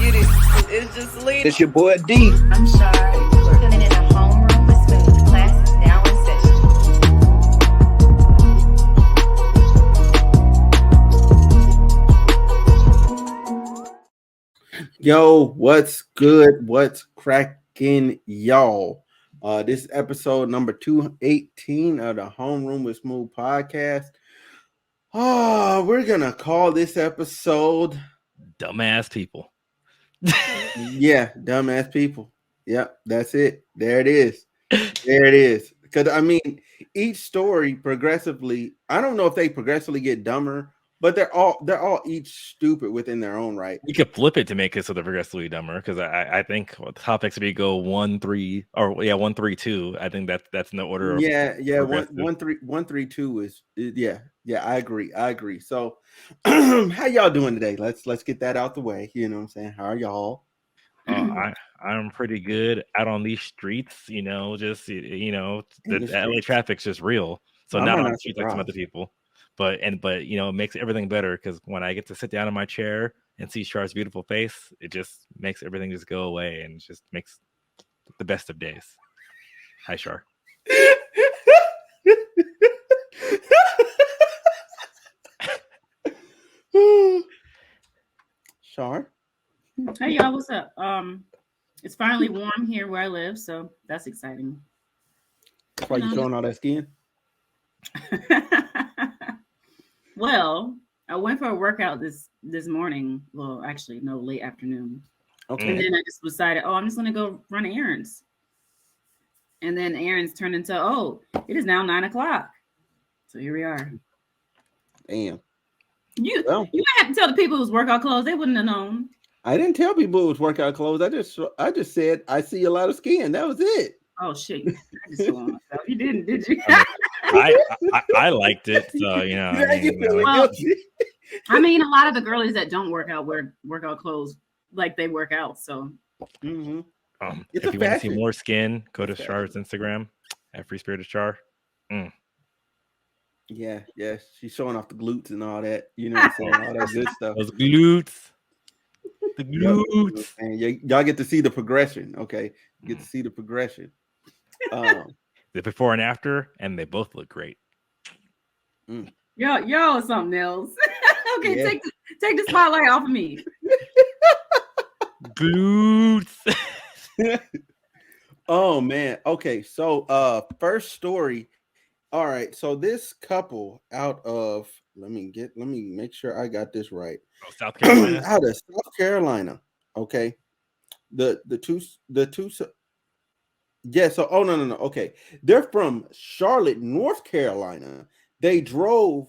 get it. It's just lean. It's your boy D. I'm sorry. You are tuning in a homeroom with Smooth. Class is now in session. Yo, what's good? What's cracking, y'all? This is episode number 218 of the Homeroom with Smooth podcast. We're gonna call this episode Dumbass People. Yeah, dumbass people. Yep, that's it. There it is. There it is. Because I mean, each story progressively, I don't know if they progressively get dumber, but they're all each stupid within their own right. You could flip it to make it so they're progressively dumber, because I think the topics would be go 1, 3, or 1, 3, 2. I think that's in the order. Yeah, 1, 3, 2 is yeah. I agree. So, how y'all doing today? Let's get that out the way. You know what I'm saying? How are y'all? I'm pretty good out on these streets. The LA traffic's just real. So not on the streets like some other people. But it makes everything better, because when I get to sit down in my chair and see Char's beautiful face, it just makes everything just go away, and just makes the best of days. Hi, Char. Char. Hey y'all, what's up? It's finally warm here where I live, so that's exciting. That's why you showing all that skin. Well, I went for a workout this morning. Well, actually, no, late afternoon. Okay. And then I just decided, I'm just gonna go run errands. And then errands turned into, it is now 9:00. So here we are. Damn. You have to tell the people it was workout clothes. They wouldn't have known. I didn't tell people it was workout clothes. I just said I see a lot of skin. That was it. Oh shit! I just saw myself. You didn't, did you? I liked it. So I mean, a lot of the girlies that don't work out wear workout clothes like they work out. So, if you want to see more skin, go to Char's Instagram at Free Spirited Char. Yeah, she's showing off the glutes and all that. You know what I'm saying? All that good stuff. Those glutes. The glutes. And y'all get to see the progression. Okay, you get to see the progression. The before and after, and they both look great. Yo, something else. Okay, yeah. Take the spotlight off of me. Glutes. Oh man. Okay, so first story. All right, so this couple out of let me make sure I got this right. South Carolina. Out of South Carolina. Okay. The two yeah, so no. Okay. They're from Charlotte, North Carolina. They drove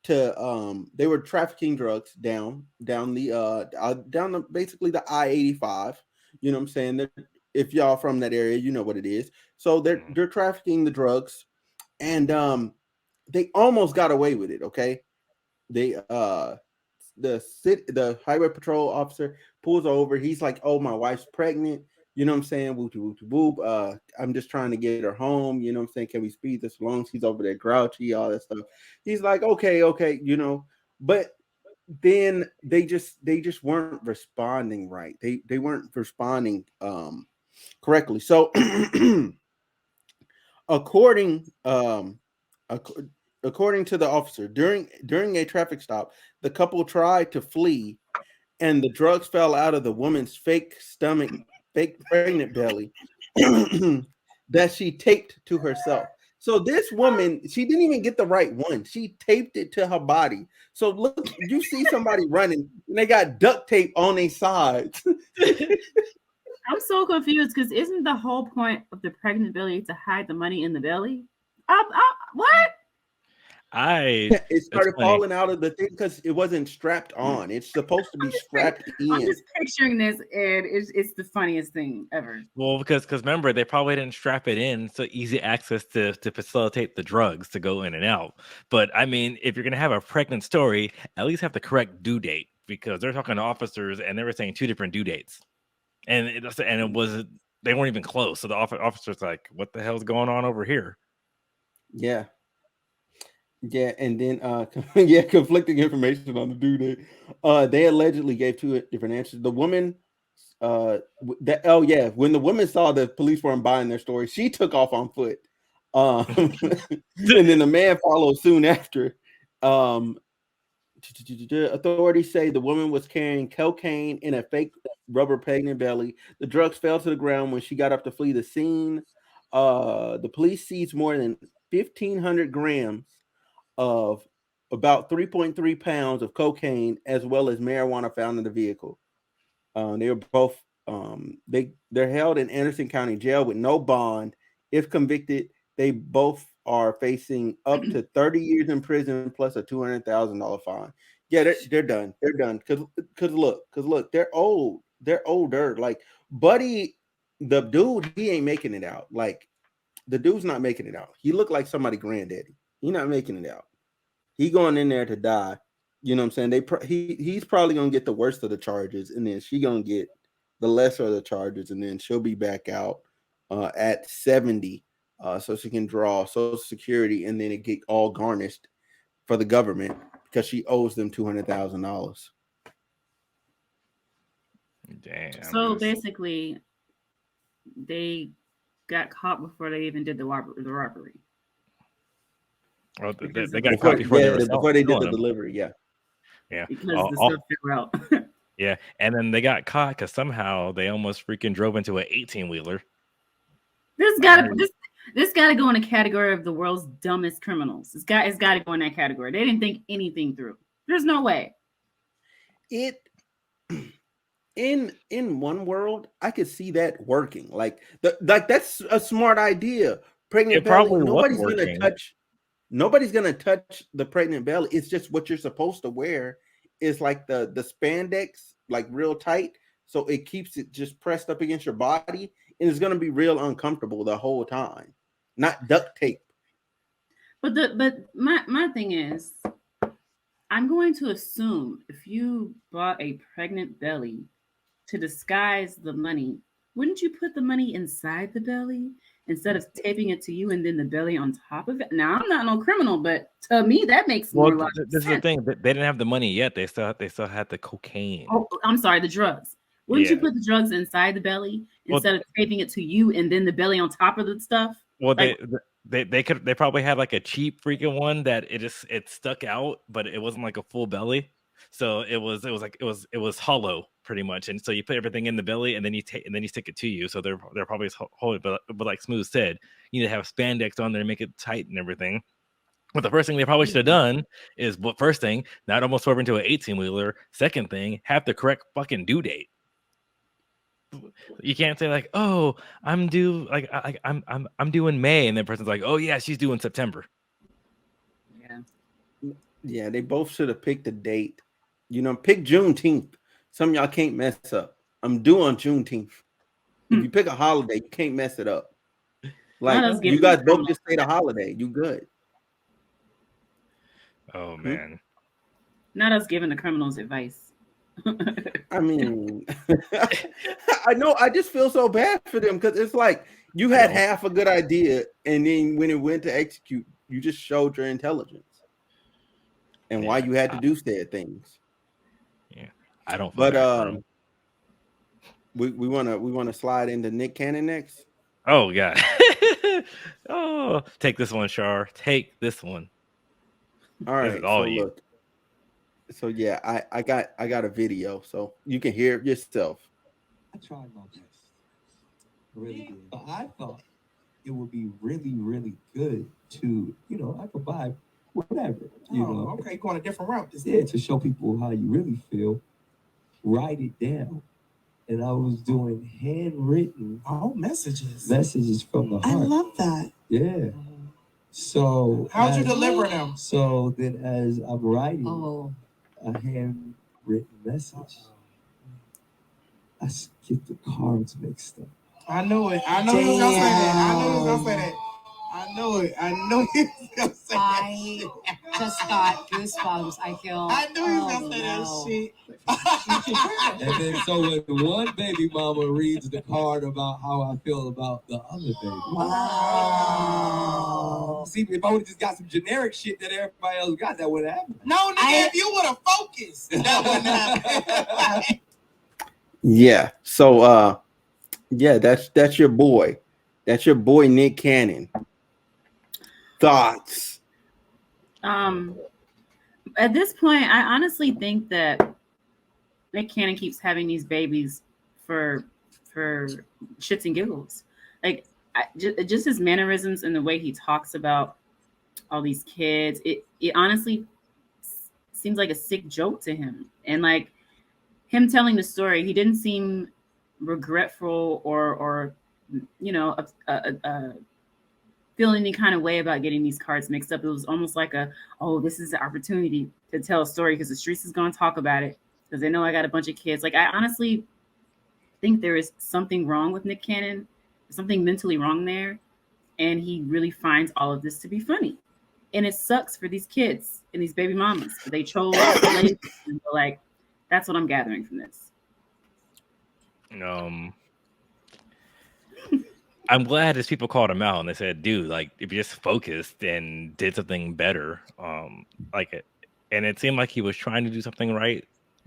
to they were trafficking drugs down the basically the I-85. You know what I'm saying? If y'all from that area, you know what it is. So they're trafficking the drugs, and they almost got away with it, okay? They the highway patrol officer pulls over. He's like, "Oh, my wife's pregnant." You know what I'm saying? Whoop, whoop, whoop. I'm just trying to get her home. You know what I'm saying? Can we speed this along? She's over there grouchy, all that stuff. He's like, okay, but then they just weren't responding right. They weren't responding correctly. So according to the officer, during a traffic stop, the couple tried to flee, and the drugs fell out of the woman's fake pregnant belly that she taped to herself. So this woman, she didn't even get the right one. She taped it to her body. So look, you see somebody running, and they got duct tape on their sides. I'm so confused, because isn't the whole point of the pregnant belly to hide the money in the belly? What? It started falling out of the thing because it wasn't strapped on. It's supposed to be strapped in. I'm just picturing this, and it's the funniest thing ever. Well, because remember, they probably didn't strap it in, so easy access to facilitate the drugs to go in and out. But I mean, if you're gonna have a pregnant story, at least have the correct due date, because they're talking to officers and they were saying 2 different due dates, and it was they weren't even close. So the officer's like, "What the hell's going on over here?" Yeah. Yeah, and then conflicting information on the due date. They allegedly gave 2 different answers. The woman when the woman saw the police weren't buying their story, she took off on foot. And then the man followed soon after. Authorities say the woman was carrying cocaine in a fake rubber pregnant belly. The drugs fell to the ground when she got up to flee the scene. The police seized more than 1,500 grams of about 3.3 pounds of cocaine, as well as marijuana found in the vehicle. They were both they're held in Anderson County Jail with no bond. If convicted, they both are facing up to 30 years in prison plus a $200,000 fine. Yeah, they're done. They're done. Cause look, they're old. They're older. Like Buddy, the dude, he ain't making it out. Like the dude's not making it out. He looked like somebody granddaddy. He not making it out. He going in there to die. You know what I'm saying? He's probably gonna get the worst of the charges, and then she gonna get the lesser of the charges, and then she'll be back out at 70, so she can draw Social Security, and then it get all garnished for the government because she owes them $200,000. Damn. So basically, they got caught before they even did the robbery. Well, they got caught before they did the delivery. Yeah. Because the stuff fell out. Yeah, and then they got caught because somehow they almost freaking drove into an 18-wheeler. This gotta go in a category of the world's dumbest criminals. It's got to go in that category. They didn't think anything through. There's no way. In one world, I could see that working. Like that's a smart idea. Pregnant belly. Nobody's gonna touch the pregnant belly. It's just what you're supposed to wear is like the spandex, like real tight, so it keeps it just pressed up against your body, and it's gonna be real uncomfortable the whole time, not duct tape. But my thing is, I'm going to assume if you bought a pregnant belly to disguise the money, wouldn't you put the money inside the belly instead of taping it to you and then the belly on top of it? Now, I'm not no criminal, but to me, that makes more logical sense. This is the thing. They didn't have the money yet. They still had the cocaine. Oh, I'm sorry, the drugs. Wouldn't you put the drugs inside the belly instead of taping it to you and then the belly on top of the stuff? Well, like, they probably had like a cheap freaking one that it stuck out, but it wasn't like a full belly. So it was hollow pretty much, and so you put everything in the belly, and then you stick it to you. So they're probably holding, but like Smooth said, you need to have spandex on there and make it tight and everything. But the first thing they probably should have done is first thing, not almost swerve into an 18-wheeler. Second thing, have the correct fucking due date. You can't say like, oh, I'm due I'm due in May, and the person's like, oh yeah, she's due in September. Yeah, they both should have picked a date. You know, pick Juneteenth. Some of y'all can't mess up. I'm due on Juneteenth. If you pick a holiday, you can't mess it up. Like you guys both just say the holiday. You good. Oh man. Not us giving the criminals advice. I mean, I know. I just feel so bad for them because it's like you had half a good idea, and then when it went to execute, you just showed your intelligence and why you had to do said things. Yeah, I don't. But we want to slide into Nick Cannon next. Oh God. Oh, take this one, Shar. Take this one. All right. Look. So yeah, I got a video, so you can hear it yourself. I tried my best, really did. But I thought it would be really, really good to, I could buy whatever, Okay, going a different route. Yeah, to show people how you really feel. Write it down, and I was doing handwritten messages from the heart. I love that. Yeah. So how'd you deliver them? So then, as I'm writing a handwritten message, I get the cards mixed up. I knew it. I know he was gonna say that. I knew he was gonna say that. I knew it. I knew he was gonna say that. I just got goosebumps. I feel. I knew he was gonna say that shit. And then so when one baby mama reads the card about how I feel about the other baby. Wow. See, if I would have just got some generic shit that everybody else got, that wouldn't happen. No, nigga, if you would have focused, that wouldn't happen. Yeah. So yeah, that's your boy. That's your boy Nick Cannon. Thoughts? At this point, I honestly think that Nick Cannon keeps having these babies for shits and giggles. Like just his mannerisms and the way he talks about all these kids, it honestly seems like a sick joke to him. And like him telling the story, he didn't seem regretful or you know feeling any kind of way about getting these cards mixed up. It was almost like oh, this is the opportunity to tell a story because the streets is going to talk about it because they know I got a bunch of kids. Like I honestly think there is something wrong with Nick Cannon, something mentally wrong there, and he really finds all of this to be funny. And it sucks for these kids and these baby mamas. They chose slaves, and like that's what I'm gathering from this. I'm glad his people called him out and they said, dude, like if you just focused and did something better, like it, and it seemed like he was trying to do something right,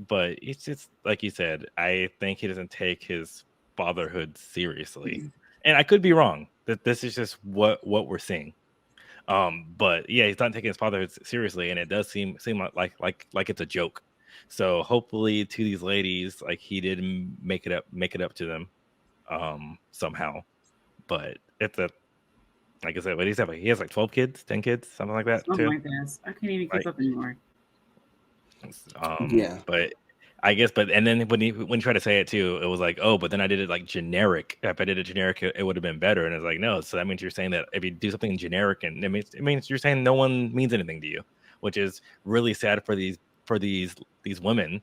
but it's just like you said, I think he doesn't take his fatherhood seriously. And I could be wrong. That this is just what we're seeing. But yeah, he's not taking his fatherhood seriously, and it does seem like it's a joke. So hopefully to these ladies, like he did make it up to them somehow. But it's like I said, what do you say? He has like 12 kids, 10 kids, something like that. Something too. like that. I can't even keep up anymore. Yeah. But I guess, and then when you try to say it too, it was like, oh, but then I did it like generic. If I did it generic, it would have been better. And it's like, no. So that means you're saying that if you do something generic, and it means you're saying no one means anything to you, which is really sad for these women.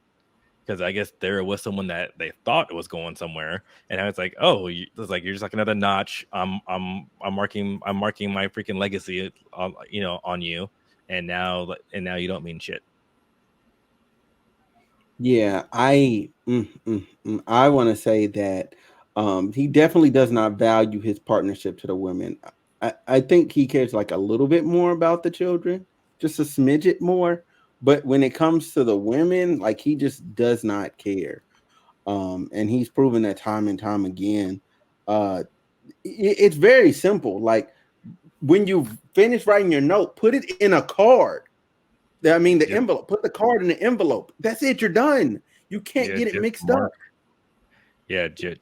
Because I guess there was someone that they thought was going somewhere, and I was like, "Oh, it's like you're just like another notch. I'm marking my freaking legacy, on you, and now you don't mean shit." Yeah, I want to say that he definitely does not value his partnership to the women. I think he cares like a little bit more about the children, just a smidget more. But when it comes to the women, like he just does not care. And he's proven that time and time again. It's very simple. Like when you finish writing your note, put it in a card. I mean, the envelope. Put the card in the envelope. That's it. You're done. You can't get it mixed up. Yeah, just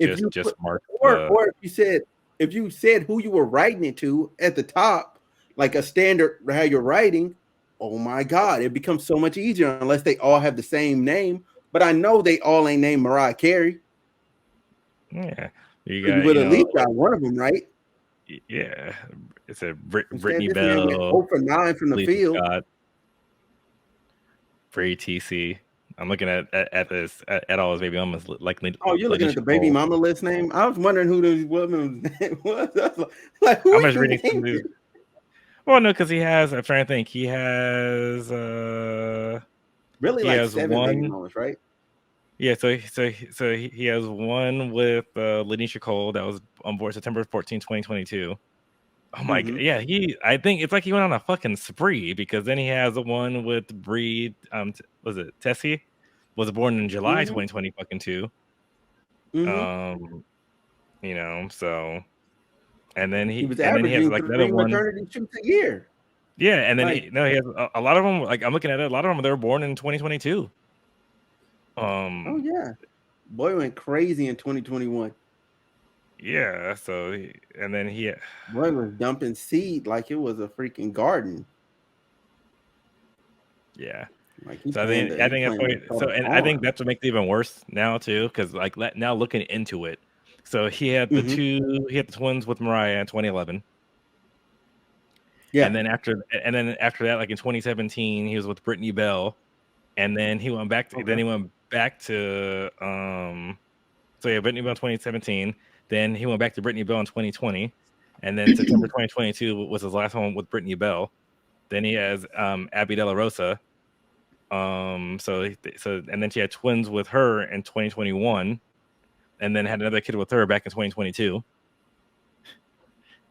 mark. Or if you said who you were writing it to at the top, like a standard how you're writing, oh my God, it becomes so much easier unless they all have the same name. But I know they all ain't named Mariah Carey. Yeah, you would at least got one of them right. Yeah, it's a Brittany Bell. 0 for 9 from the Lisa field. Scott, Free TC. I'm looking at this at all his baby mamas. Like, oh, you're looking at the baby mama list name. I was wondering who those women was. Like, who I'm just reading through these. Well, no, because he has. I'm trying to think. He has really he like has 7 one, baby mamas, right? Yeah, so he has one with Lanisha Cole that was on board September 14, 2022. Oh my God. Yeah, I think it's like he went on a fucking spree because then he has the one with Bree. Was it Tessie? Was born in July 2020 fucking two. So and then he was and then he has averaging like 3 another one. maternity shoots a year. Yeah, and then Like, he has a lot of them. Like I'm looking at it, a lot of them they were born in 2022. oh yeah, boy went crazy in 2021. Yeah, so and then boy was dumping seed like it was a freaking garden. Yeah. Like so I think that's what, so and I think that's what makes it even worse now too, because like now looking into it, so he had the twins with Mariah in 2011. Yeah, and then after that, like in 2017, he was with Brittany Bell, and then he went back to so yeah, Brittany Bell in 2017. Then he went back to Brittany Bell in 2020, and then September 2022 was his last one with Brittany Bell. Then he has Abby De La Rosa. And then she had twins with her in 2021, and then had another kid with her back in 2022.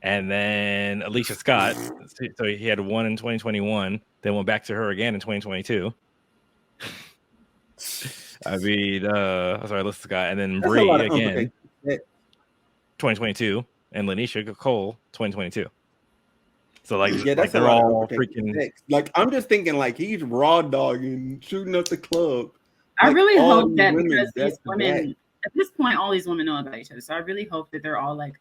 And then Alicia Scott, so he had one in 2021, then went back to her again in 2022. I mean, sorry, Alyssa Scott, and then That's a lot Bree of again, unprotected. 2022, and Lanisha Cole, 2022. So Yeah, like that's a they're lot of all unprotected freaking. sex. Like I'm just thinking, like he's raw dogging, shooting up the club. I Like really all hope these that women because back these to back. women, at this point, all these women know about each other. So I really hope that they're all like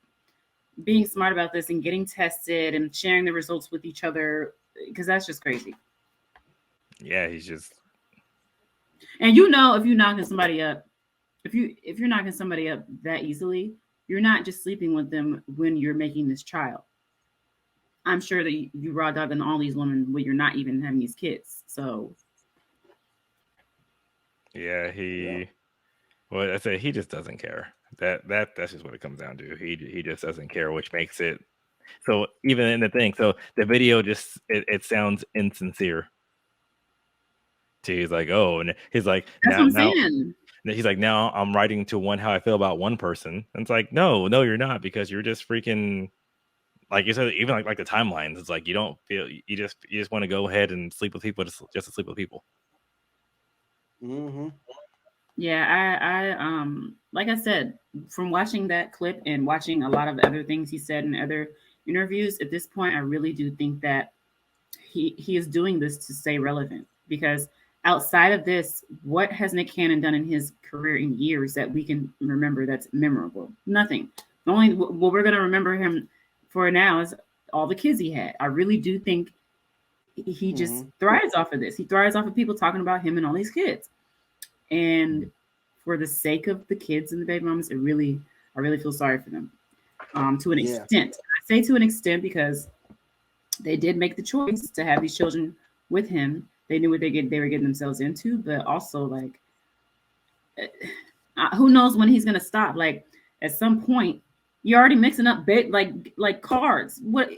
being smart about this and getting tested and sharing the results with each other, because that's just crazy. Yeah, he's just. And you know, if you're knocking somebody up, if you're knocking somebody up that easily, you're not just sleeping with them when you're making this child. I'm sure that you raw dogging all these women when you're not even having these kids. So Yeah, he. Well, I say he just doesn't care. That's just what it comes down to. He just doesn't care, which makes it so. Even in the thing, so the video just it sounds insincere. He's like, oh, and he's like, that's what I'm now saying. he's like, now I'm writing to one how I feel about one person. And it's like, no, you're not, because you're just freaking, like you said, even like the timelines. It's like you don't feel, you just want to go ahead and sleep with people just to sleep with people. Mm-hmm. Yeah, I like I said, from watching that clip and watching a lot of other things he said in other interviews, at this point I really do think that he is doing this to stay relevant, because outside of this, what has Nick Cannon done in his career in years that we can remember that's memorable? Nothing. The only what we're going to remember him for now is all the kids he had. I really do think he just thrives off of this. He thrives off of people talking about him and all these kids. And for the sake of the kids and the baby mamas, I really feel sorry for them. To an extent. I say to an extent because they did make the choice to have these children with him. They knew what they were getting themselves into, but also like, who knows when he's gonna stop? Like at some point, you're already mixing up like cards. What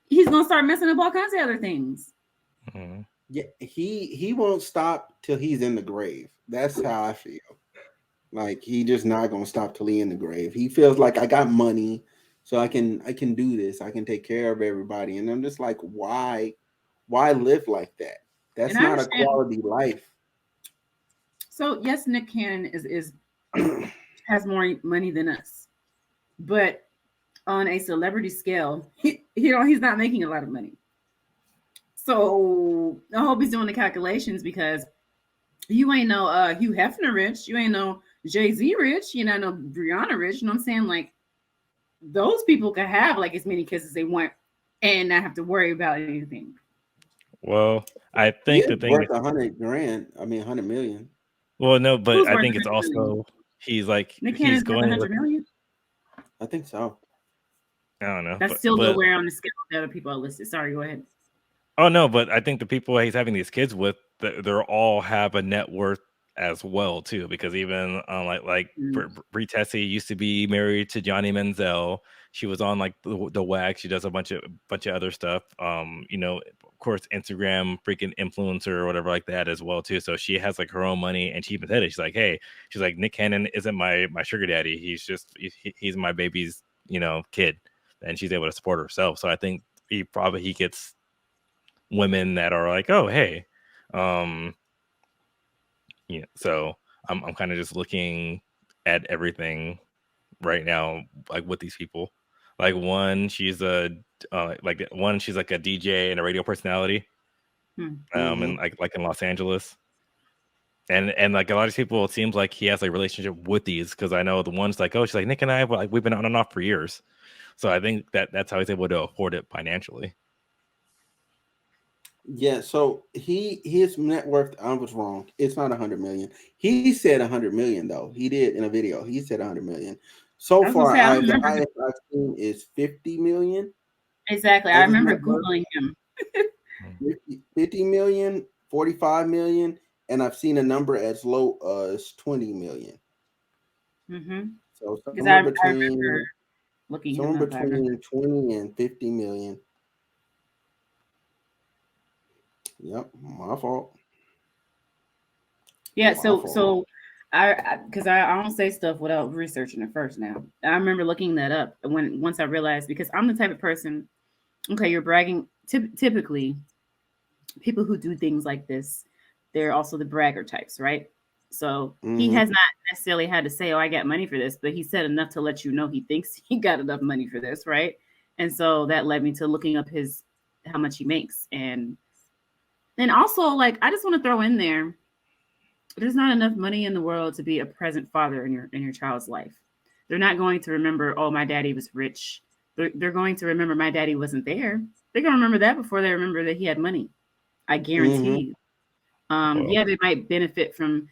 he's gonna start messing up all kinds of other things. Mm-hmm. Yeah, he won't stop till he's in the grave. That's how I feel. Like he just not gonna stop till he in the grave. He feels like I got money, so I can do this. I can take care of everybody, and I'm just like, why live like that? That's not a quality life. So yes, Nick Cannon is has more money than us, but on a celebrity scale, he's not making a lot of money. So I hope he's doing the calculations, because you ain't no Hugh Hefner rich, you ain't no Jay-Z rich, you know, no Brianna rich. You know what I'm saying? Like those people can have like as many kids as they want and not have to worry about anything. Well, I think the thing worth $100,000. I mean, 100 million. Well, no, but Who's I worth think it's 100 million? also he's like Nick he's Cannon's worth going 100 million. I think so. I don't know. That's still nowhere on the scale that other people are listed. Sorry, go ahead. Oh no, but I think the people he's having these kids with, they're all have a net worth as well too, because even Brie Tessie used to be married to Johnny Manziel. She was on like the WAG. She does a bunch of other stuff. You know, of course, Instagram freaking influencer or whatever like that as well too. So she has like her own money, and she even said it. She's like, hey, she's like, Nick Cannon isn't my sugar daddy. He's my baby's, you know, kid, and she's able to support herself. So I think he gets women that are like, oh hey, yeah. So I'm kind of just looking at everything right now, like with these people. Like one, she's a she's like a DJ and a radio personality, and like in Los Angeles. And like a lot of people, it seems like he has like a relationship with these, because I know the one's like, oh, she's like, Nick and I, like we've been on and off for years. So I think that's how he's able to afford it financially. Yeah, so his net worth, I was wrong. It's not 100 million. He said 100 million though. He did in a video. He said 100 million. So far, the highest I've seen is 50 million. Exactly. I remember Googling him. 50 million, 45 million, and I've seen a number as low as 20 million. So somewhere between 20 and 50 million. Yep, my fault. Yeah, so I because I don't say stuff without researching it first. Now I remember looking that up once I realized, because I'm the type of person. Okay, you're bragging. Typically, people who do things like this, they're also the bragger types, right? So he has not necessarily had to say, "Oh, I got money for this," but he said enough to let you know he thinks he got enough money for this, right? And so that led me to looking up how much he makes, and also like I just want to throw in there, there's not enough money in the world to be a present father in your child's life. They're not going to remember, oh, my daddy was rich. They're going to remember my daddy wasn't there. They're going to remember that before they remember that he had money. I guarantee you. Yeah, they might benefit from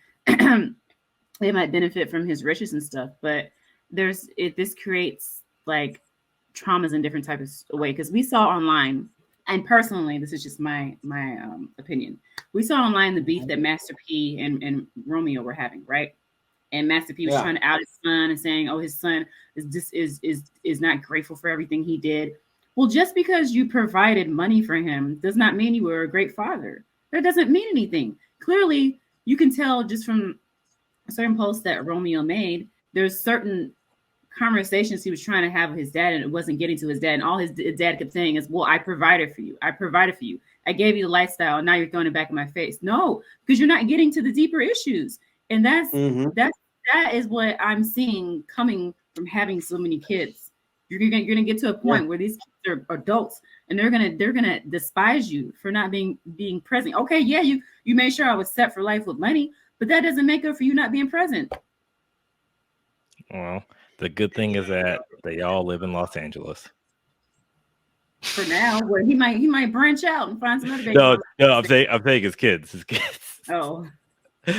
his riches and stuff, but this creates like traumas in different types of way, because we saw online, and personally, this is just my opinion. We saw online the beef that Master P and Romeo were having, right? And Master P was trying to out his son and saying, "Oh, his son is not grateful for everything he did." Well, just because you provided money for him does not mean you were a great father. That doesn't mean anything. Clearly, you can tell just from certain posts that Romeo made, there's certain conversations he was trying to have with his dad, and it wasn't getting to his dad. And all his dad kept saying is, "Well, I provided for you. I provided for you. I gave you the lifestyle, and now you're throwing it back in my face." No, because you're not getting to the deeper issues. And that is what I'm seeing coming from having so many kids. You're gonna get to a point where these kids are adults, and they're gonna despise you for not being present. Okay, yeah, you made sure I was set for life with money, but that doesn't make up for you not being present. Well, the good thing is that they all live in Los Angeles. For now, where he might branch out and find some other baby. No, I'm saying his kids. His kids. Oh.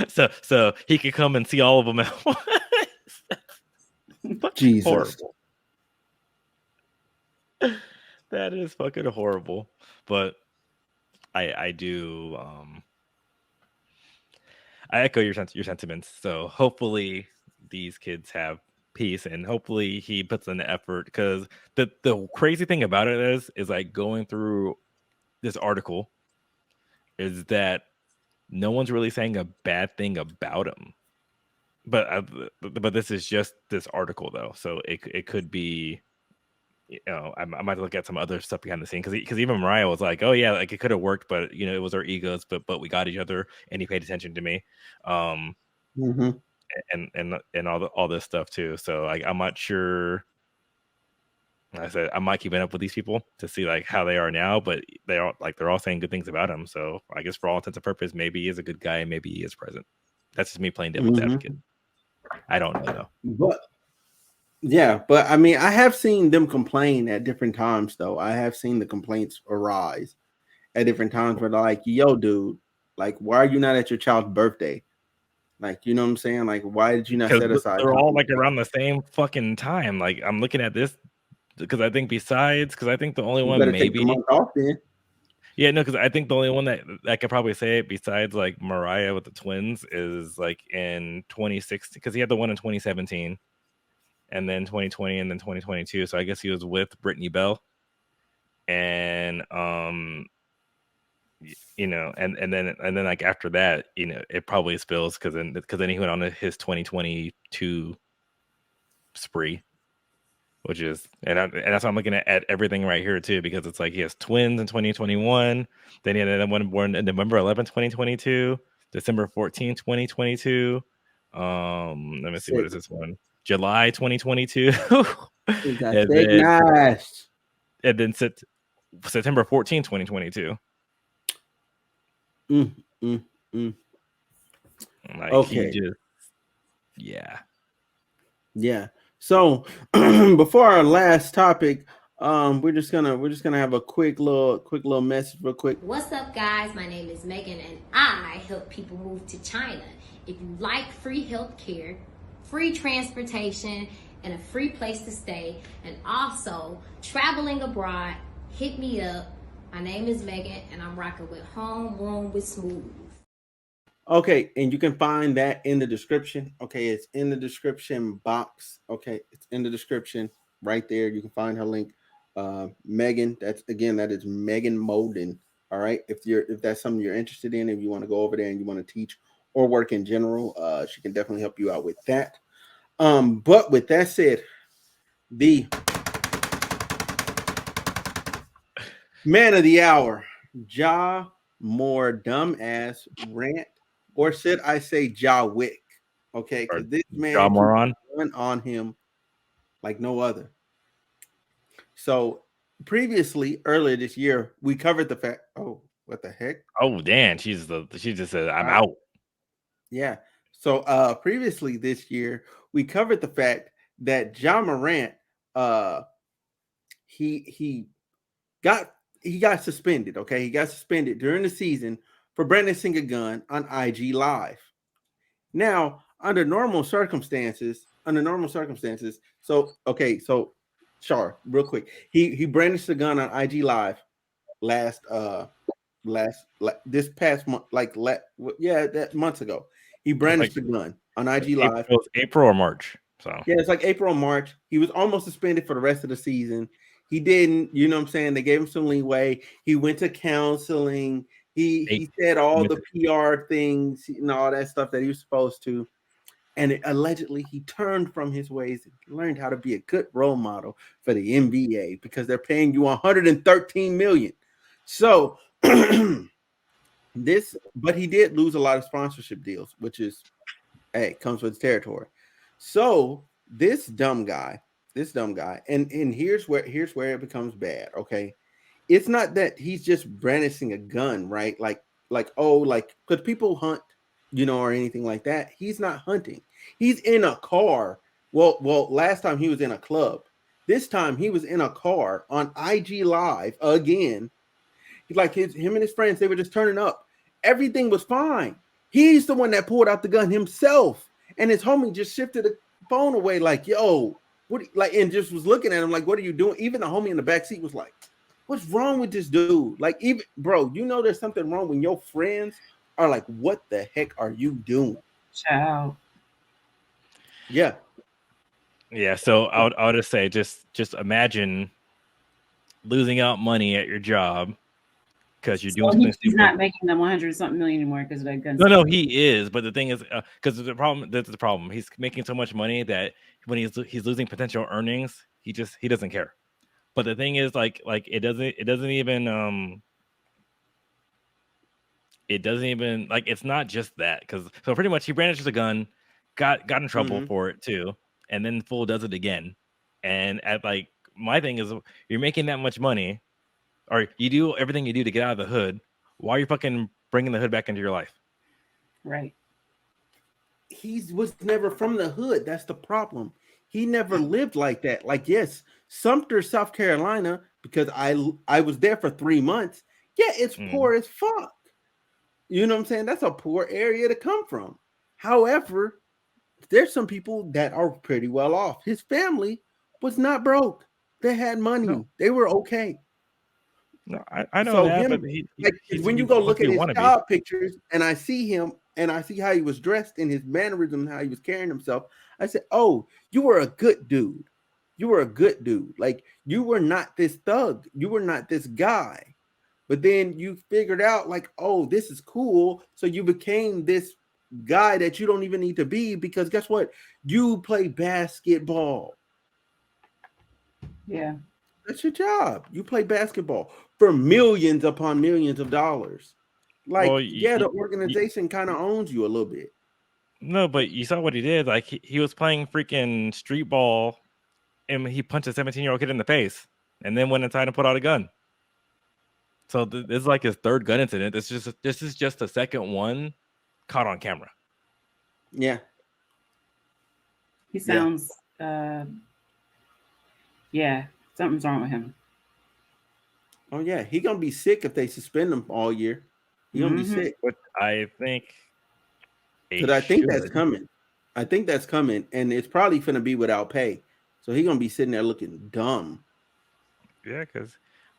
So he could come and see all of them at once. Jesus. Horrible. That is fucking horrible. But I do I echo your sentiments. So hopefully these kids have peace, and hopefully he puts in the effort, because the crazy thing about it is like going through this article is that no one's really saying a bad thing about him, but this is just this article though, so it could be, you know, I might look at some other stuff behind the scene, because even Mariah was like, oh yeah, like it could have worked, but you know, it was our egos, but we got each other, and he paid attention to me, and all this stuff too. So like I'm not sure. Like I said, I'm not keeping up with these people to see like how they are now, but they're all saying good things about him. So I guess for all intents and purposes, maybe he is a good guy, and maybe he is present. That's just me playing devil's advocate. I don't know though. But I mean, I have seen them complain at different times though. I have seen the complaints arise at different times where they're like, yo, dude, like, why are you not at your child's birthday? Like, you know what I'm saying? Like, why did you not set aside? They're all like around the same fucking time. Like, I'm looking at this because I think the only one maybe take the month off then. Yeah, no, because I think the only one that I could probably say it besides like Mariah with the twins is like in 2016, because he had the one in 2017, and then 2020, and then 2022. So I guess he was with Brittany Bell, and you know, and then like after that, you know, it probably spills because then he went on his 2022 spree, which is and that's why I'm looking at everything right here too, because it's like he has twins in 2021, then he had another one born in November 11, 2022, December 14, 2022. Let me see, what is this one? July 2022. And then September 14, 2022. Like, okay. Yeah. So before our last topic, we're just gonna have a quick little message real quick. What's up, guys? My name is Megan, and I help people move to China. If you like free health care, free transportation, and a free place to stay, and also traveling abroad, hit me up. My name is Megan, and I'm rocking with Homeroom with Smooth. Okay, and you can find that in the description. Okay, it's in the description box. Okay, it's in the description right there. You can find her link. Megan, that is Megan Molden. All right, if that's something you're interested in, if you want to go over there and you want to teach or work in general, she can definitely help you out with that. But with that said, the man of the hour, Ja More Dumbass Rant or should I say Ja Wick? Okay, Or because this Ja man Moran. went on him like no other. So previously, earlier this year, we covered the fact. Oh, what the heck? Oh, damn. She just said, I'm Wow. out. Yeah. So previously this year, we covered the fact that John Morant, he got suspended. Okay, he got suspended during the season for brandishing a gun on IG Live. Now, under normal circumstances, so okay, so Char, real quick, he brandished a gun on IG Live this past month, that months ago. He brandished the gun on IG Live. April or March. So Yeah, it's like April or March. He was almost suspended for the rest of the season. He didn't, you know what I'm saying? They gave him some leeway. He went to counseling. He said all the PR things and all that stuff that he was supposed to. And allegedly he turned from his ways and learned how to be a good role model for the NBA because they're paying you $113 million. So but he did lose a lot of sponsorship deals, which is, hey, comes with the territory. So this dumb guy, and here's where it becomes bad. Okay, it's not that he's just brandishing a gun, right? Like because people hunt, or anything like that. He's not hunting. He's in a car. Well, last time he was in a club. This time he was in a car on IG Live again. Like him and his friends, they were just turning up. Everything was fine. He's the one that pulled out the gun himself, and his homie just shifted the phone away, like, "Yo, what?" And just was looking at him like, "What are you doing?" Even the homie in the back seat was like, "What's wrong with this dude?" Like, even bro, there's something wrong when your friends are like, "What the heck are you doing?" Child. Yeah. So I would just say, just imagine losing out money at your job because you're doing something. He's not making them 100 something million anymore because of that gun. No, he is. But the thing is, because the problem. He's making so much money that when he's losing potential earnings, he doesn't care. But the thing is, like it doesn't even like, it's not just that, because so pretty much he brandishes a gun, got in trouble for it too, and then fool does it again. And at like, my thing is, you're making that much money, or you do everything you do to get out of the hood. Why are you fucking bringing the hood back into your life? Right. He was never from the hood. That's the problem. He never lived like that. Like, yes, Sumter, South Carolina, because I was there for 3 months. Yeah, it's poor as fuck. You know what I'm saying? That's a poor area to come from. However, there's some people that are pretty well off. His family was not broke. They had money. No. They were okay. No, I know that, but when you go look at his child pictures, and I see him, and I see how he was dressed and his mannerism, how he was carrying himself, I said, "Oh, you were a good dude. You were a good dude. Like, you were not this thug. You were not this guy." But then you figured out, like, oh, this is cool. So you became this guy that you don't even need to be, because guess what? You play basketball. Yeah. That's your job. You play basketball for millions upon millions of dollars. Like, well, the organization kind of owns you a little bit. No, but you saw what he did. Like, he was playing freaking street ball, and he punched a 17-year-old kid in the face, and then went inside and put out a gun. So this is like his third gun incident. This is just the second one caught on camera. Yeah. He sounds something's wrong with him. Oh yeah, he gonna be sick if they suspend him all year. He gonna be sick. But I think, because I think that's coming. I think that's coming, and it's probably gonna be without pay. So he gonna be sitting there looking dumb. Yeah,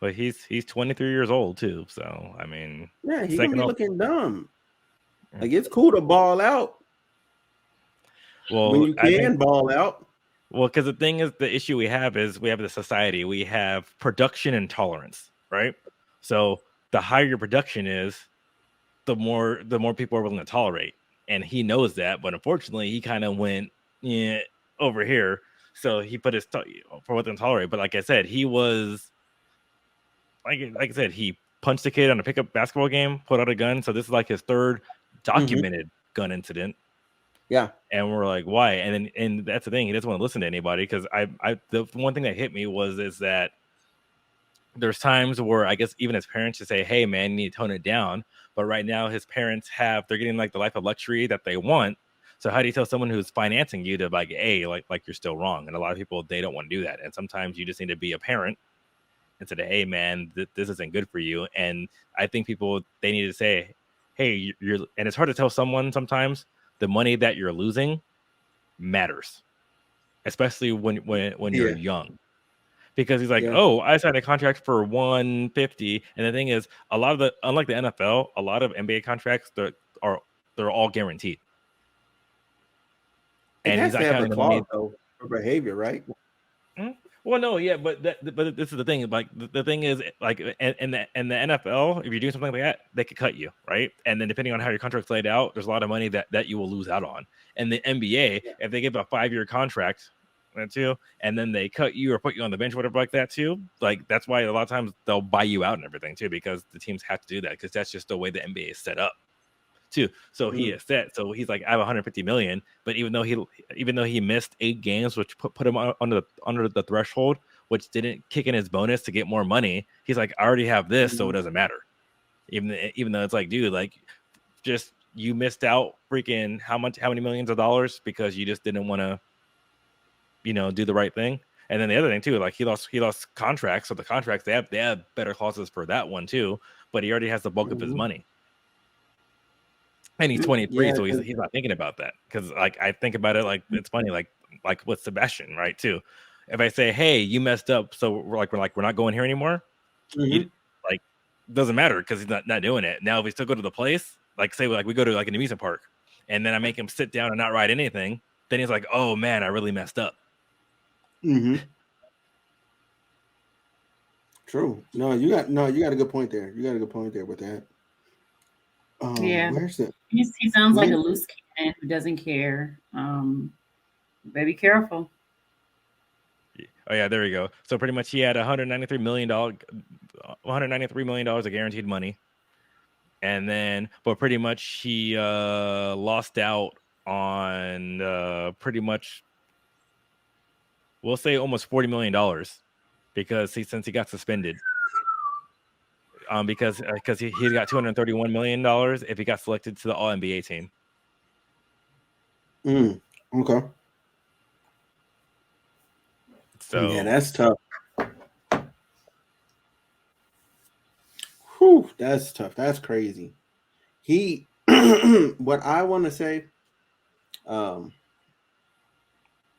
but he's 23 years old too. So I mean, yeah, he's gonna be looking dumb. Like, it's cool to ball out. Well, when you can ball out. Well, because the thing is, the issue we have is we have the society. We have production and tolerance, right? So the higher your production is, the more people are willing to tolerate. And he knows that, but unfortunately, he kind of went over here. So he put his for what they tolerate. But like I said, he was like I said, he punched a kid on a pickup basketball game, put out a gun. So this is like his third documented gun incident. Yeah. And we're like, why? And that's the thing. He doesn't want to listen to anybody because the one thing that hit me is that there's times where I guess even his parents should say, hey man, you need to tone it down. But right now his parents they're getting like the life of luxury that they want. So how do you tell someone who's financing you to like, hey, like you're still wrong? And a lot of people, they don't want to do that. And sometimes you just need to be a parent and say, hey man, this isn't good for you. And I think people, they need to say, hey, you're, and it's hard to tell someone sometimes the money that you're losing matters, especially when you're young. Because he's like, oh, I signed a contract for 150, and the thing is, unlike the NFL, a lot of NBA contracts they're all guaranteed. And he's not counting the money though for behavior, right? Well, no, yeah, but this is the thing. Like the thing is, like in the NFL, if you're doing something like that, they could cut you, right? And then depending on how your contract's laid out, there's a lot of money that you will lose out on. And the NBA, if they give a 5-year contract too, and then they cut you or put you on the bench, whatever like that too, like that's why a lot of times they'll buy you out and everything too, because the teams have to do that because that's just the way the NBA is set up too. So he is set. So he's like, I have 150 million, but even though he missed 8 games, which put him under the threshold, which didn't kick in his bonus to get more money, he's like, I already have this, so it doesn't matter. Even though it's like, dude, like just you missed out freaking how many millions of dollars because you just didn't want to do the right thing. And then the other thing too, like he lost contracts. So the contracts, they have better clauses for that one too, but he already has the bulk of his money. And he's 23, so he's not thinking about that. Because like I think about it, like it's funny, like with Sebastian, right? Too. If I say, hey, you messed up, so we're not going here anymore, he, like doesn't matter because he's not doing it. Now if we still go to the place, like say like we go to like an amusement park, and then I make him sit down and not ride anything, then he's like, oh man, I really messed up. True. No, you got a good point there. You got a good point there with that. Where's it? He sounds like a loose cannon who doesn't care. Be careful. Oh yeah, there we go. So pretty much he had $193 million of guaranteed money, and then but pretty much he lost out on pretty much, we'll say almost $40 million because since he got suspended. Because he got $231 million if he got selected to the All NBA team. Okay. So yeah, that's tough. Whew, that's tough. That's crazy. He, what I want to say, like,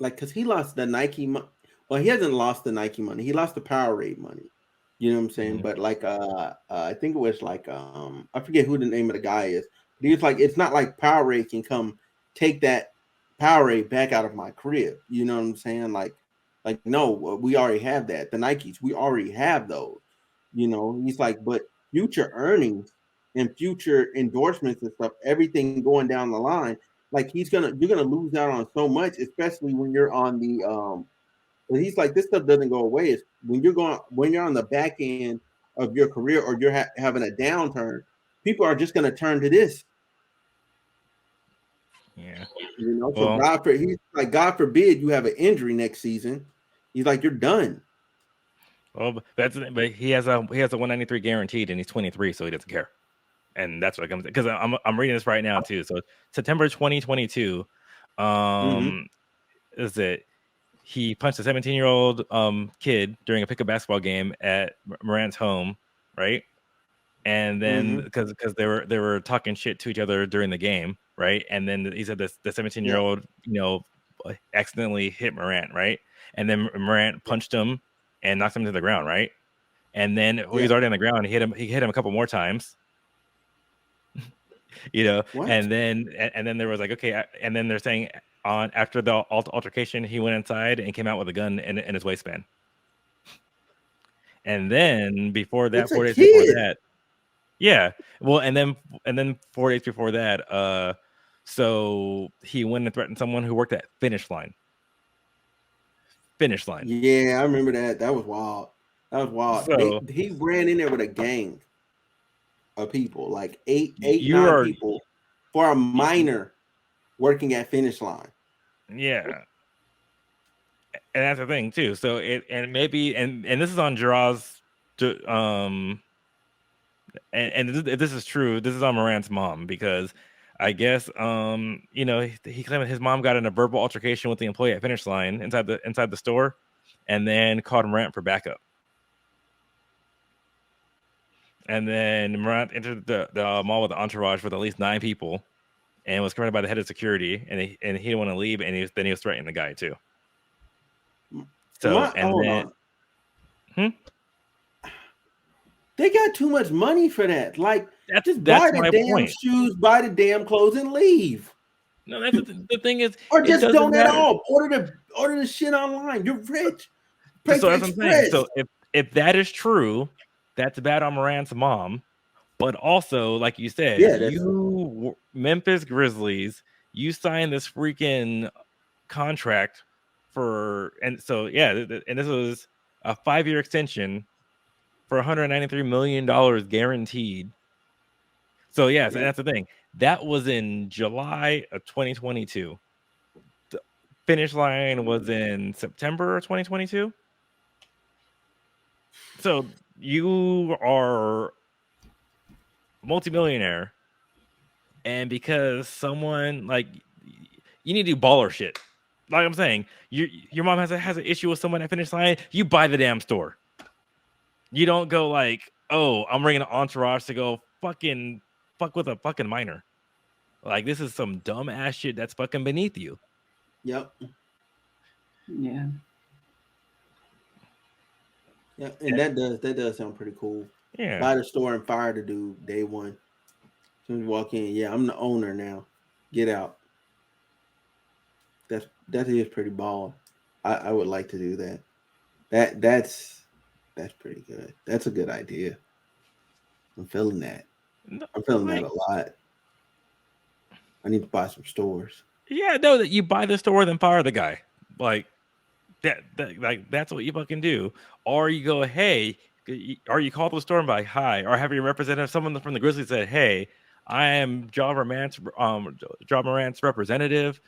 because he lost the Nike money. Well, he hasn't lost the Nike money. He lost the Powerade money. You know what I'm saying? But like, I think it was like, I forget who the name of the guy is. But he was like, it's not like Powerade can come take that Powerade back out of my crib. You know what I'm saying? Like no, we already have that. The Nikes, we already have those. You know, he's like, but future earnings and future endorsements and stuff, everything going down the line, like you're gonna lose out on so much, especially when you're on the But he's like, this stuff doesn't go away. It's when you're on the back end of your career or you're having a downturn, people are just going to turn to this. Yeah. You know, so God forbid you have an injury next season. He's like, you're done. Well, but he has a 193 guaranteed, and he's 23, so he doesn't care. And that's what it comes to, because I'm reading this right now too. So September 2022, is it? He punched a 17-year-old kid during a pickup basketball game at Morant's home, right? And then because they were talking shit to each other during the game, right? And then he said the 17-year-old, accidentally hit Morant, right? And then Morant punched him and knocked him to the ground, right? And then he was already on the ground. He hit him a couple more times. What? And then there was like, okay, and then they're saying after the altercation, he went inside and came out with a gun in his waistband. And then before that, 4 days before that, yeah. Well, and then 4 days before that, so he went and threatened someone who worked at Finish Line. Yeah, I remember that. That was wild. So, he ran in there with a gang of people, like eight, 9 people, for a minor working at Finish Line. Yeah. And that's the thing too. So and this is on Gerard's and if this is true, this is on Morant's mom, because I guess he claimed his mom got in a verbal altercation with the employee at Finish Line inside the store, and then called Morant for backup. And then Morant entered the mall with an entourage with at least 9 people, and was confronted by the head of security, and he didn't want to leave, and he was threatening the guy too. So they got too much money for that. Like, just buy that's the my damn point. shoes, buy the damn clothes, and leave. No, that's the thing is, or just don't matter. at all. Order the shit online. You're rich. Pay So for that's what I'm saying. Express. So if that is true, that's bad on Morant's mom. But also, like you said, you Memphis Grizzlies, you signed this freaking contract and this was a 5-year extension for $193 million guaranteed. So yes, and that's the thing. That was in July of 2022. The Finish Line was in September of 2022. So you are multimillionaire, and because someone like you need to do baller shit. Like I'm saying, your mom has an issue with someone at Finish Line, you buy the damn store. You don't go like, oh, I'm bringing an entourage to go fuck with a fucking minor. Like, this is some dumb ass shit that's fucking beneath you. Yep. Yeah. Yeah, and that does sound pretty cool. Yeah. Buy the store and fire the dude day one. As soon as you walk in, yeah, I'm the owner now. Get out. That is pretty ball. I would like to do that. That's pretty good. That's a good idea. I'm feeling that. I'm feeling that a lot. I need to buy some stores. Yeah, no, that you buy the store, then fire the guy. Like that's what you fucking do. Or you go, hey, or you call the store and be like, hi, or have your representative, someone from the Grizzlies said, hey, I am John Morant's representative,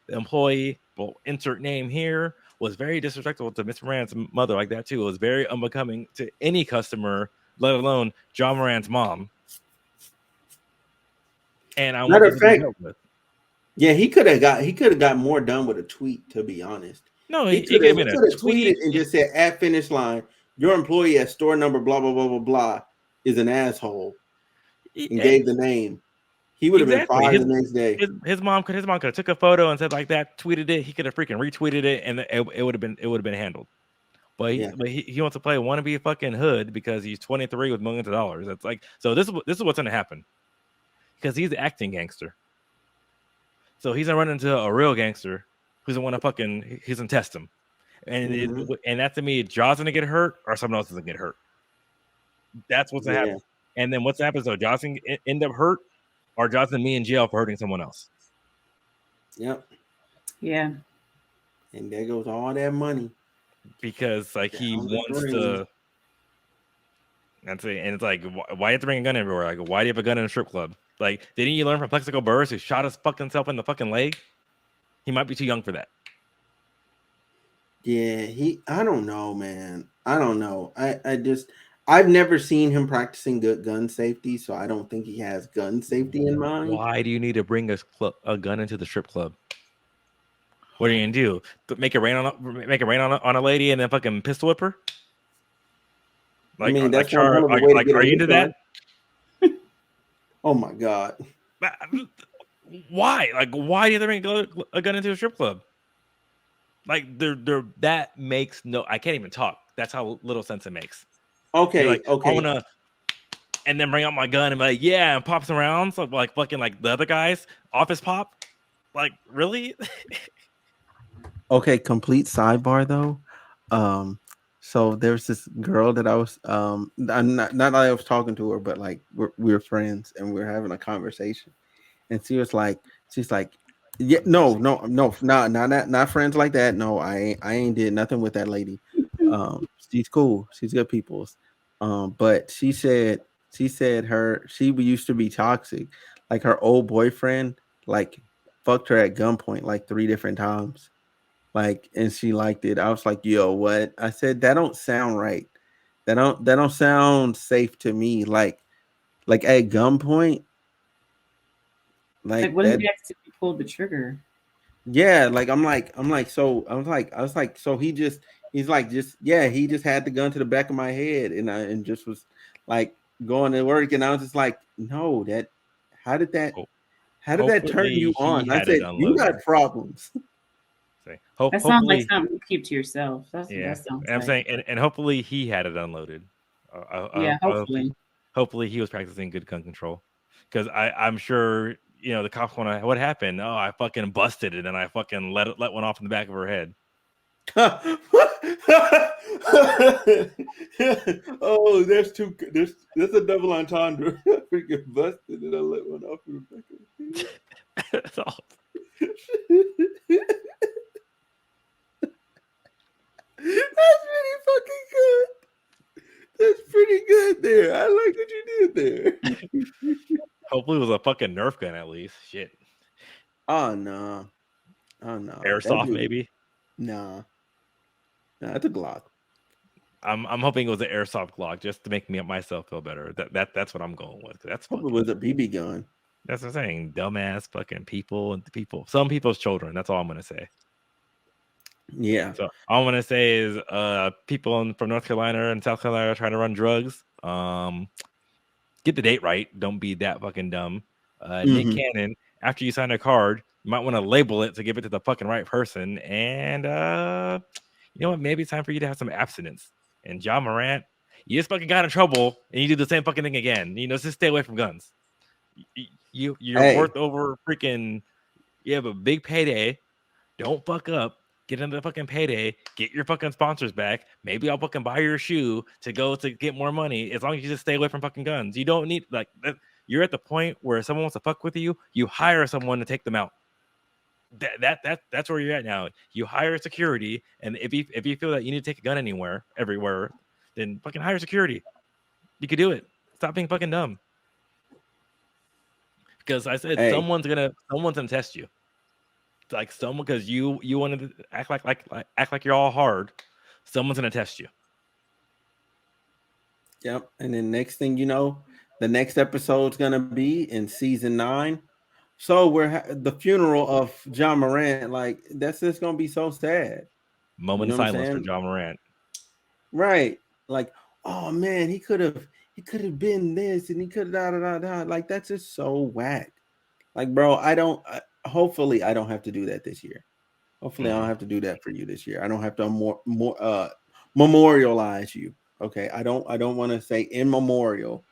employee, well, insert name here, was very disrespectful to Miss Morant's mother, like that too. It was very unbecoming to any customer, let alone John Morant's mom. And I matter of fact, yeah, he could have got more done with a tweet, to be honest. No, he could have tweeted and just said, at Finish Line, your employee at store number blah blah blah blah blah is an asshole, and gave the name. He would have been fired the next day. His mom could have took a photo and said like that, tweeted it. He could have freaking retweeted it, and it would have been handled. But he wants to play wannabe fucking hood because he's 23 with millions of dollars. That's like, so this is what's gonna happen, because he's the acting gangster. So he's gonna run into a real gangster who's gonna he's gonna test him, and and that to me, Jaw's gonna get hurt or someone else is gonna get hurt. That's what's gonna happen. And then what's gonna happen? So Jaw's gonna end up hurt, or Jaw's gonna be in jail for hurting someone else. Yep. Yeah. And there goes all that money. Because like he wants to. That's it. And it's like, why you have to bring a gun everywhere? Like, why do you have a gun in a strip club? Like, didn't you learn from Plexico Burris, who shot his fucking self in the fucking leg? He might be too young for that. Yeah, I don't know, man. I don't know. I've never seen him practicing good gun safety, so I don't think he has gun safety in mind. Why do you need to bring a gun into the strip club? What are you gonna do? Make it rain on a lady and then fucking pistol whip her? Like, I mean, that's are you into that? Oh my god! Why? Like, why do you bring a gun into a strip club? Like, that makes no. I can't even talk. That's how little sense it makes. Okay, like, okay. I wanna, and then bring out my gun and be like, yeah, and pop some rounds like fucking like the other guys, office pop. Like, really? Okay, complete sidebar though. So there's this girl that I was I'm not that I was talking to her, but like we were friends and we were having a conversation, and she's like, yeah, no, not friends like that. No, I ain't did nothing with that lady. She's cool, she's good people. But she said she used to be toxic. like her old boyfriend, like fucked her at gunpoint like 3 different times. Like, and she liked it. I was like, yo, what? I said, that don't sound right. That don't sound safe to me. Like at gunpoint, Like, like what if that. you accidentally pulled the trigger? Yeah, like so he's like just yeah, he just had the gun to the back of my head and just was like going to work, and I was just like, no, that how did that Ho- how did that turn Hopefully you he on? I had it said, you got unloaded. problems. Say, That sounds like hopefully, something you keep to yourself. That's what yeah. that sounds And I'm like. saying, and hopefully he had it unloaded. Yeah, hopefully. Hopefully he was practicing good gun control, because I'm sure the cops want to. What happened? Oh, I fucking busted it, and I fucking let one off in the back of her head. Oh, there's a double entendre. Freaking busted and I let one off in the back of the head. That's all. That's pretty fucking good. That's pretty good there. I like what you did there. Hopefully it was a fucking Nerf gun at least. Shit. Oh no. Oh no. Airsoft maybe. Nah. Nah, it's a Glock. I'm hoping it was an airsoft Glock just to make myself feel better. That's what I'm going with. That's Hope it was a BB gun. That's what I'm saying. Dumbass fucking people and some people's children. That's all I'm gonna say. Yeah. So all I'm gonna say is people from North Carolina and South Carolina trying to run drugs. Get the date right. Don't be that fucking dumb. Nick Cannon, after you sign a card, you might want to label it to give it to the fucking right person. And you know what? Maybe it's time for you to have some abstinence. And John Morant, you just fucking got in trouble and you do the same fucking thing again. Just stay away from guns. You're worth over freaking. You have a big payday. Don't fuck up. Get into the fucking payday. Get your fucking sponsors back. Maybe I'll fucking buy your shoe to go to get more money. As long as you just stay away from fucking guns. You don't need you're at the point where someone wants to fuck with you. You hire someone to take them out. That's where you're at now. You hire security, and if you feel that you need to take a gun everywhere, then fucking hire security. You could do it. Stop being fucking dumb. Because I said someone's gonna test you. Like someone, because you wanted to act like you're all hard. Someone's gonna test you. Yep. And then next thing you know, the next episode's gonna be in season 9. So we're the funeral of John Morant. Like that's just gonna be so sad. Moment of silence for John Morant. Right. Like, oh man, he could have been this and he could have like that's just so whack. Like, bro, hopefully I don't have to do that this year. Hopefully I don't have to do that for you this year. I don't have to memorialize you. Okay. I don't want to say in memorial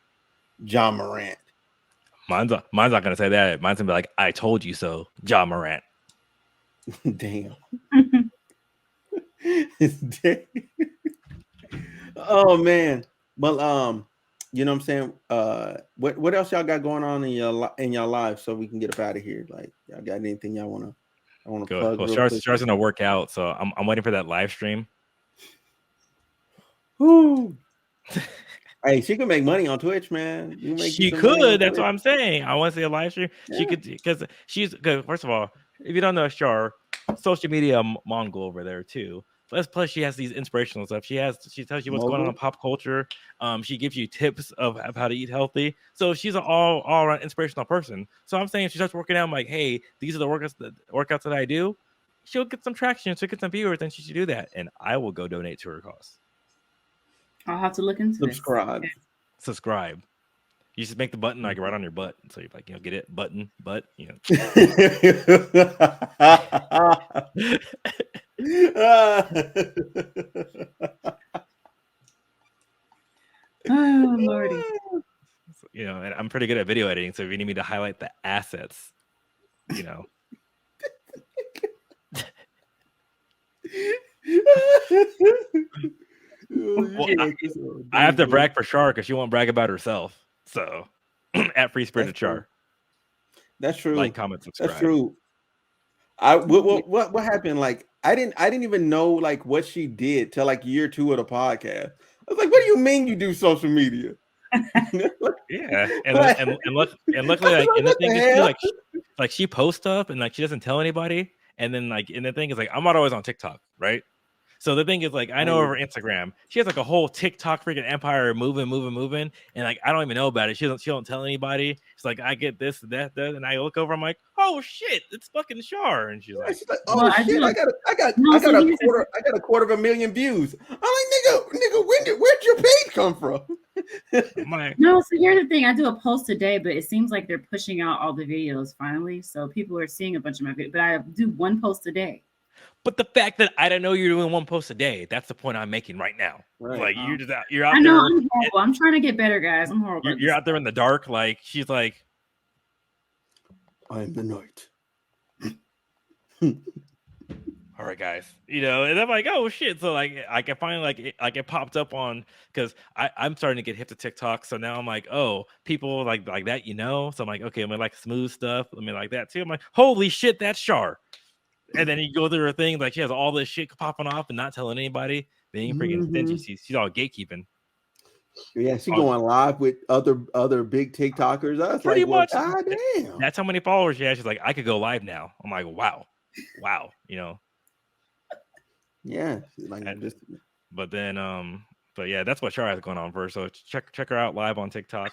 John Morant. Mine's not gonna say that. Mine's gonna be like, I told you so, John Morant. Damn. Oh man. Well, you know what I'm saying? What else y'all got going on in your life so we can get up out of here? Like, y'all got anything y'all wanna plug? Well, Char's gonna work out, so I'm waiting for that live stream. Woo. Hey, she could make money on Twitch, man. She could. That's what I'm saying. I want to see a live stream. Yeah. She could, because she's good. First of all, if you don't know Char, social media Mongol over there too. Plus, she has these inspirational stuff. She tells you what's going on in pop culture. She gives you tips of how to eat healthy. So she's an all around inspirational person. So I'm saying if she starts working out, I'm like, hey, these are the workouts that I do. She'll get some traction. She'll get some viewers, and she should do that. And I will go donate to her cause. I'll have to look into subscribe. This. Subscribe. You just make the button like right on your butt, so you're like, get it, button, butt, Oh Lordy. And I'm pretty good at video editing, so if you need me to highlight the assets, Well, I have to brag for Char because she won't brag about herself. So at Free Spirited Char. That's true. Like, comment, subscribe. That's true. What happened? Like I didn't even know like what she did till like year 2 of the podcast. I was like, what do you mean you do social media? Yeah, and luckily, like, and the thing is, too, like she posts stuff and like she doesn't tell anybody, and then like, and the thing is, like, I'm not always on TikTok, right? So the thing is, like, I know over Instagram, she has like a whole TikTok freaking empire moving, and like I don't even know about it. She don't tell anybody. She's like, I get this, that, and I look over, I'm like, oh shit, it's fucking Char, and she's like, oh Well, shit, I got a quarter of a million views. I'm like, nigga, where'd your page come from? No, so here's the thing. I do a post a day, but it seems like they're pushing out all the videos finally. So people are seeing a bunch of my videos, but I do one post a day. But the fact that I don't know you're doing one post a day, that's the point I'm making right now. Right. Like you're out I know, there. I'm horrible. I'm trying to get better, guys. I'm horrible. You're out there in the dark. Like she's like, I'm the night. All right, guys, and I'm like, oh shit. So like, I can finally like it popped up on, because I'm starting to get hip to TikTok. So now I'm like, oh, people like that, So I'm like, okay, I'm gonna like smooth stuff. Let me like that too. I'm like, holy shit, that's Char. And then you go through her thing, like she has all this shit popping off and not telling anybody, being freaking stingy. She's all gatekeeping. Yeah, she's going live with other big TikTokers. That's pretty much. God damn. That's how many followers she has. She's like, I could go live now. I'm like, wow. Yeah, like but yeah, that's what Char has going on for her. So check her out live on TikTok.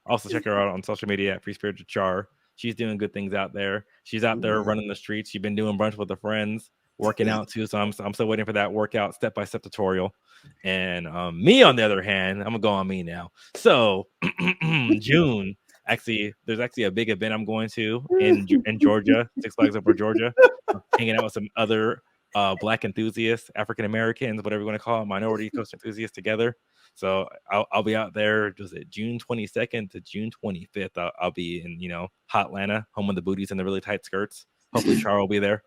Also check her out on social media at Free Spiritual Char. She's doing good things out there. She's out there running the streets. She's been doing brunch with her friends, working out too. So I'm still waiting for that workout step-by-step tutorial. And me, on the other hand, I'm gonna go on me now. So June, there's actually a big event I'm going to in Georgia, 6 Flags Over Georgia. I'm hanging out with some other Black enthusiasts, African Americans, whatever you want to call them, minority coast enthusiasts together. So I'll be out there. Was it June 22nd to June 25th? I'll be in hot Atlanta, home of the booties and the really tight skirts. Hopefully Char will be there.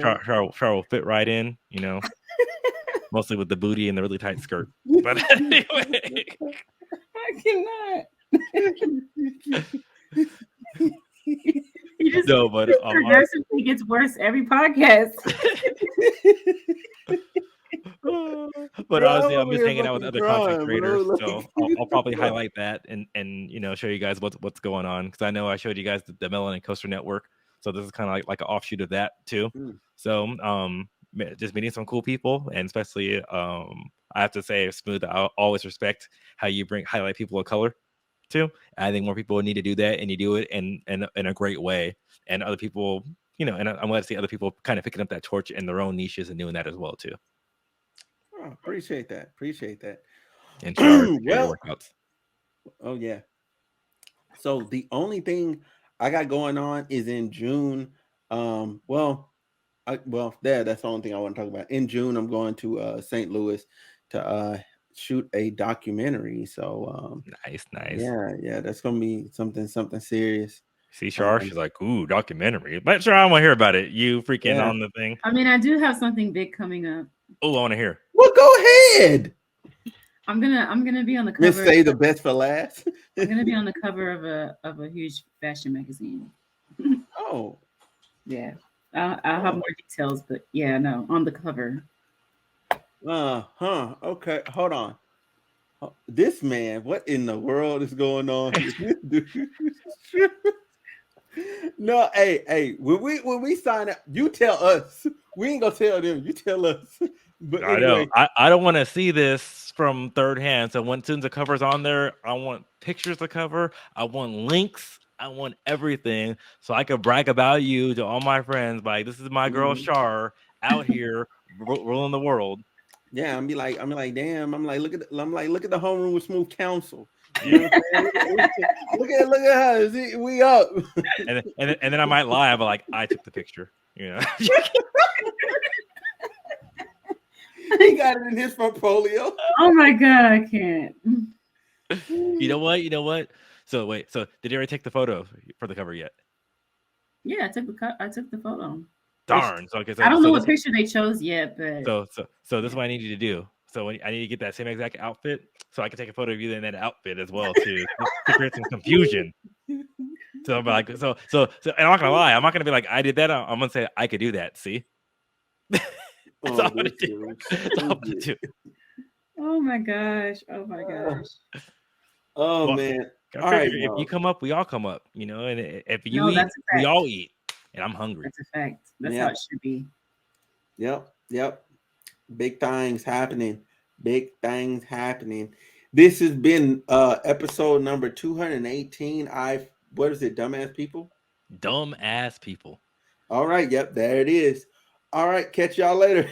Char will fit right in, mostly with the booty and the really tight skirt. But anyway, I cannot. But progressively gets worse every podcast. But honestly, I'm just hanging out with other content creators, so I'll probably highlight that and show you guys what's going on, because I know I showed you guys the Melanin Coaster Network, so this is kind of like an offshoot of that too. So just meeting some cool people, and especially I have to say, Smooth, I always respect how you highlight people of color too. I think more people need to do that, and you do it in a great way, and other people, and I'm glad to see other people kind of picking up that torch in their own niches and doing that as well too. Oh, appreciate that. And workouts. Oh yeah. So the only thing I got going on is in June. That's the only thing I want to talk about. In June, I'm going to St. Louis to shoot a documentary. So nice. Yeah, that's gonna be something serious. See, Char, she's like, ooh, documentary. But sure, I want to hear about it. You freaking on the thing. I mean, I do have something big coming up. Oh, I want to hear. Well, go ahead. I'm gonna be on the cover. Let's say the best for last. I'm gonna be on the cover of a huge fashion magazine. Oh, yeah. I'll have more details, but yeah, no, on the cover. Okay, hold on. This man, what in the world is going on? No, hey, when we sign up, you tell us. We ain't gonna tell them. You tell us. But anyway. I don't want to see this from third hand. So as soon as the cover's on there, I want pictures to cover. I want links. I want everything, so I could brag about you to all my friends. Like, this is my girl Char out here ruling the world. Yeah, I'm like, damn. I'm like, look at the Homeroom with Smooth Counsel. You know what I'm saying? look at her. See, we up. and then I might lie, but like, I took the picture. He got it in his portfolio. Oh my god, I can't. You know what? So wait, did you already take the photo for the cover yet? Yeah, I took the photo. Darn. So I don't know what picture they chose yet, but so this is what I need you to do. So I need to get that same exact outfit, so I can take a photo of you in that outfit as well to create some confusion. So I'm like, and I'm not gonna lie, I'm not gonna be like, I did that. I'm gonna say I could do that. See, that's all I'm gonna do. Oh my gosh. Oh my gosh. Oh Well, man. I All right, figure if you come up, we all come up, you know, and if you No, eat, that's a we fact. all eat. And I'm hungry. That's a fact. That's Yeah. how it should be. Yep. Big things happening. Big things happening. This has been episode number 218. What is it, dumbass people? Dumb ass people. All right, yep, there it is. All right, catch y'all later.